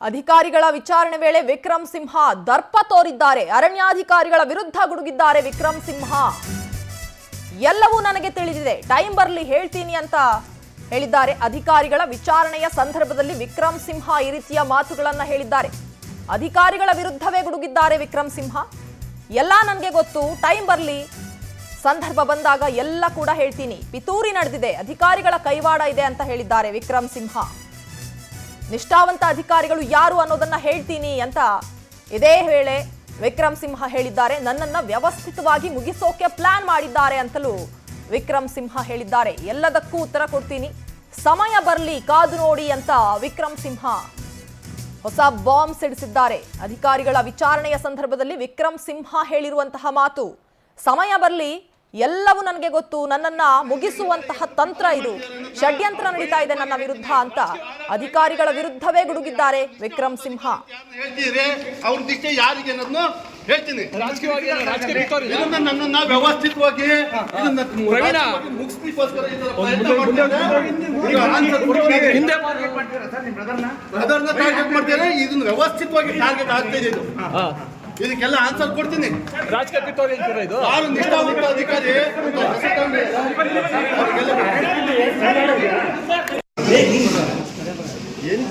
ಅಧಿಕಾರಿಗಳ ವಿಚಾರಣೆ ವೇಳೆ ವಿಕ್ರಮ್ ಸಿಂಹ ದರ್ಪ ತೋರಿದ್ದಾರೆ. ಅರಣ್ಯಾಧಿಕಾರಿಗಳ ವಿರುದ್ಧ ಗುಡುಗಿದ್ದಾರೆ ವಿಕ್ರಮ್ ಸಿಂಹ. ಎಲ್ಲವೂ ನನಗೆ ತಿಳಿದಿದೆ, ಟೈಮ್ ಬರಲಿ ಹೇಳ್ತೀನಿ ಅಂತ ಹೇಳಿದ್ದಾರೆ. ಅಧಿಕಾರಿಗಳ ವಿಚಾರಣೆಯ ಸಂದರ್ಭದಲ್ಲಿ ವಿಕ್ರಮ್ ಸಿಂಹ ಈ ರೀತಿಯ ಮಾತುಗಳನ್ನ ಹೇಳಿದ್ದಾರೆ. ಅಧಿಕಾರಿಗಳ ವಿರುದ್ಧವೇ ಗುಡುಗಿದ್ದಾರೆ ವಿಕ್ರಮ್ ಸಿಂಹ. ಎಲ್ಲ ನನಗೆ ಗೊತ್ತು, ಟೈಮ್ ಬರಲಿ, ಸಂದರ್ಭ ಬಂದಾಗ ಎಲ್ಲ ಕೂಡ ಹೇಳ್ತೀನಿ. ಪಿತೂರಿ ನಡೆದಿದೆ, ಅಧಿಕಾರಿಗಳ ಕೈವಾಡ ಇದೆ ಅಂತ ಹೇಳಿದ್ದಾರೆ ವಿಕ್ರಮ್ ಸಿಂಹ. ನಿಷ್ಠಾವಂತ ಅಧಿಕಾರಿಗಳು ಯಾರು ಅನ್ನೋದನ್ನ ಹೇಳ್ತೀನಿ ಅಂತ ಇದೇ ವೇಳೆ ವಿಕ್ರಮ್ ಸಿಂಹ ಹೇಳಿದ್ದಾರೆ. ನನ್ನನ್ನ ವ್ಯವಸ್ಥಿತವಾಗಿ ಮುಗಿಸೋಕೆ ಪ್ಲಾನ್ ಮಾಡಿದ್ದಾರೆ ಅಂತಲೂ ವಿಕ್ರಮ್ ಸಿಂಹ ಹೇಳಿದ್ದಾರೆ. ಎಲ್ಲದಕ್ಕೂ ಉತ್ತರ ಕೊಡ್ತೀನಿ, ಸಮಯ ಬರಲಿ, ಕಾದು ನೋಡಿ ಅಂತ ವಿಕ್ರಮ್ ಸಿಂಹ ಹೊಸ ಬಾಂಬ್ ಸಿಡಿಸಿದ್ದಾರೆ. ಅಧಿಕಾರಿಗಳ ವಿಚಾರಣೆಯ ಸಂದರ್ಭದಲ್ಲಿ ವಿಕ್ರಮ್ ಸಿಂಹ ಹೇಳಿರುವಂತಹ ಮಾತು, ಸಮಯ ಬರಲಿ, ಎಲ್ಲವೂ ನನಗೆ ಗೊತ್ತು, ನನ್ನನ್ನ ಮುಗಿಸುವಂತಹ ತಂತ್ರ ಇದು, ಷಡ್ಯಂತ್ರ ನಡೀತಾ ಇದೆ ನನ್ನ ವಿರುದ್ಧ ಅಂತ ಅಧಿಕಾರಿಗಳ ವಿರುದ್ಧವೇ ಗುಡುಗಿದ್ದಾರೆ ವಿಕ್ರಮ್ ಸಿಂಹ. ಹೇಳ್ತೀನಿ, ನನ್ನನ್ನ ವ್ಯವಸ್ಥಿತವಾಗಿ ಇದನ್ನ ವ್ಯವಸ್ಥಿತವಾಗಿ ಟಾರ್ಗೆಟ್ ಆಗ್ತಾ ಇದೆ. ಇದಕ್ಕೆಲ್ಲ ಆನ್ಸರ್ ಕೊಡ್ತೀನಿ. ರಾಜಕೀಯ ಪಿತೂರಿ ಅಂತೀರಾ ಇದು? ಯಾರು ನಿಷ್ಠಾವಂತ ಅಧಿಕಾರಿ ಏನು